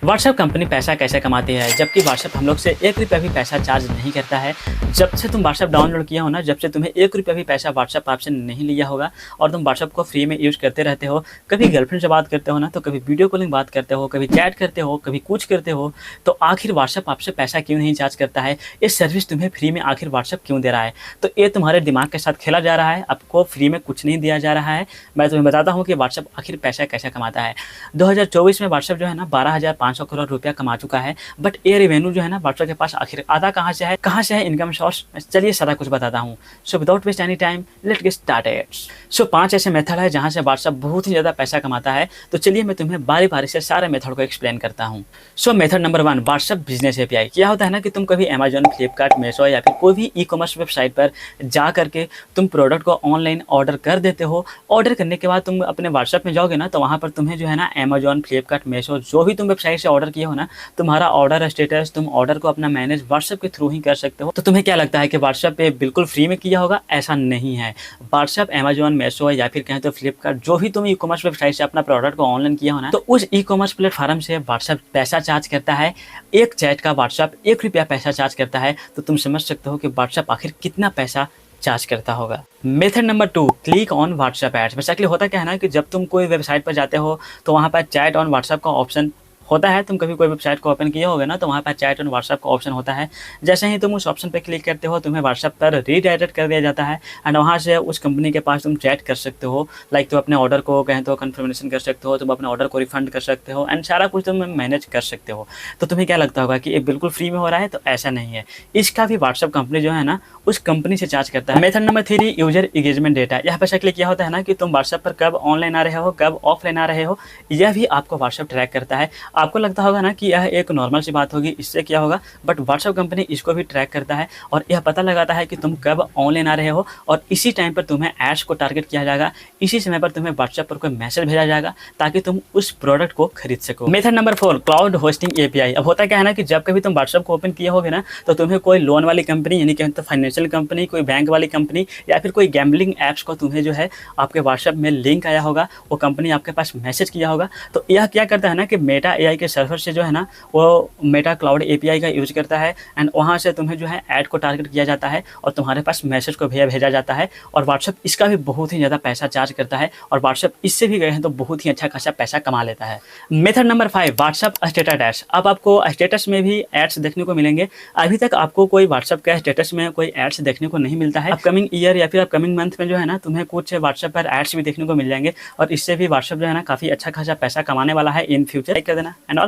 WhatsApp company पैसा कैसे कमाती है, जबकि व्हाट्सएप हम लोग से 1 रुपया भी पैसा चार्ज नहीं करता है। जब से तुम व्हाट्सएप डाउनलोड किया हो ना, जब से तुम्हें 1 रुपया भी पैसा व्हाट्सएप आपसे नहीं लिया होगा और तुम व्हाट्सएप को फ्री में यूज़ करते रहते हो। कभी गर्लफ्रेंड से बात करते हो ना, तो कभी वीडियो कॉलिंग बात करते हो, कभी चैट करते हो, कभी कुछ करते हो, तो आखिर व्हाट्सएप आपसे पैसा क्यों नहीं चार्ज करता है? ये सर्विस तुम्हें फ्री में आखिर व्हाट्सएप क्यों दे रहा है? तो ये तुम्हारे दिमाग के साथ खेला जा रहा है, आपको फ्री में कुछ नहीं दिया जा रहा है। मैं तुम्हें बताता हूँ कि व्हाट्सएप आखिर पैसा कैसे कमाता है। 2024 में व्हाट्सएप जो है ना 12,500 करोड़ रुपया कमा चुका है, बट ये रेवेन्यू जो है ना व्हाट्सएप के पास आखिर आता कहाँ से है इनकम सोर्स? चलिए सारा कुछ बताता हूँ। So without waste any time let's get started. So 5 ऐसे मेथड है जहाँ से व्हाट्सएप बहुत ही ज़्यादा पैसा कमाता है। तो चलिए मैं तुम्हें बारी बारी से सारे मेथड को एक्सप्लेन करता हूँ। सो method number 1, WhatsApp business API. क्या होता है ना कि तुम कभी अमेजॉन, फ्लिपकार्ट, मीशो या फिर कोई भी ई कॉमर्स वेबसाइट पर जा करके तुम प्रोडक्ट को ऑनलाइन ऑर्डर कर देते हो। ऑर्डर करने के बाद तुम अपने व्हाट्सएप में जाओगे ना, तो वहाँ पर तुम्हें जो है ना अमेजॉन, फ्लिपकार्ट, मीशो जो भी तुम वेबसाइट से ऑर्डर किए हो ना, तुम्हारा ऑर्डर स्टेटस, तुम ऑर्डर को अपना मैनेज व्हाट्सएप के थ्रू ही कर सकते हो। तो तुम्हें क्या लगता है कि व्हाट्सएप पे बिल्कुल फ्री में किया होगा? ऐसा नहीं है। व्हाट्सएप, अमेजॉन, मीशो या फिर कहें तो फ्लिपकार्ट, जो भी तुम ई कॉमर्स वेबसाइट से अपना प्रोडक्ट को ऑनलाइन किया हो ना, तो उस ई कॉमर्स प्लेटफॉर्म से व्हाट्सएप पैसा चार्ज करता है। एक चैट का व्हाट्सएप 1 रुपया पैसा चार्ज करता है। तो तुम समझ सकते हो कि व्हाट्सएप आखिर कितना पैसा चार्ज करता होगा। Method number 2, click on WhatsApp ads. Basically होता क्या है ना कि जब तुम कोई वेबसाइट पर जाते हो तो वहाँ पर चैट ऑन व्हाट्सएप का ऑप्शन होता है। तुम कभी कोई वेबसाइट को ओपन किए होगे ना, तो वहाँ पर चैट ऑन व्हाट्सएप का ऑप्शन होता है। जैसे ही तुम उस ऑप्शन पर क्लिक करते हो, तुम्हें व्हाट्सएप पर रीडायरेक्ट कर दिया जाता है एंड वहाँ से उस कंपनी के पास तुम चैट कर सकते हो। लाइक तुम अपने ऑर्डर को कहें तो कन्फर्मेशन कर सकते हो, तुम अपने ऑर्डर को रिफंड कर सकते हो एंड सारा कुछ तुम मैनेज कर सकते हो। तो तुम्हें क्या लगता होगा कि ये बिल्कुल फ्री में हो रहा है? तो ऐसा नहीं है। इसका भी व्हाट्सएप कंपनी जो है ना उस कंपनी से चार्ज करता है। Method number 3, user engagement data. यहाँ पर बेसिकली क्या होता है ना कि तुम व्हाट्सएप पर कब ऑनलाइन आ रहे हो, कब ऑफलाइन आ रहे हो, यह भी आपको व्हाट्सएप ट्रैक करता है। आपको लगता होगा ना कि यह एक नॉर्मल सी बात होगी, इससे क्या होगा, बट व्हाट्सएप कंपनी इसको भी ट्रैक करता है और यह पता लगाता है कि तुम कब ऑनलाइन आ रहे हो और इसी टाइम पर तुम्हें एड्स को टारगेट किया जाएगा। इसी समय पर तुम्हें व्हाट्सएप पर कोई मैसेज भेजा जाएगा ताकि तुम उस प्रोडक्ट को खरीद सको। Method number 4, cloud hosting API. अब होता क्या है ना कि जब कभी तुम व्हाट्सएप को ओपन किए होगे ना, तो तुम्हें कोई लोन वाली कंपनी यानी कि फाइनेंशियल कंपनी, कोई बैंक वाली कंपनी या फिर कोई गैम्बलिंग ऐप्स को तुम्हें जो है आपके व्हाट्सएप में लिंक आया होगा, वो कंपनी आपके पास मैसेज किया होगा। तो यह क्या करता है ना कि मेटा एआई के सर्वर से जो है ना वो मेटा क्लाउड एपीआई का यूज करता है एंड वहाँ से तुम्हें जो है ऐड को टारगेट किया जाता है और तुम्हारे पास मैसेज को भेजा जाता है। और व्हाट्सएप इसका भी बहुत ही ज़्यादा पैसा चार्ज करता है और व्हाट्सएप इससे भी गए हैं तो बहुत ही अच्छा खासा पैसा कमा लेता है। Method number 5, WhatsApp status ads. अब आपको स्टेटस में भी एड्स देखने को मिलेंगे। अभी तक आपको कोई व्हाट्सएप के स्टेटस में कोई एड्स देखने को नहीं मिलता है। अपकमिंग ईयर या फिर अपकमिंग मंथ में जो है ना तुम्हें कुछ व्हाट्सएप पर एड्स भी देखने को मिल जाएंगे और इससे भी व्हाट्सएप जो है ना काफ़ी अच्छा खासा पैसा कमाने वाला है इन फ्यूचर। लाइक कर देना एंड ऑल।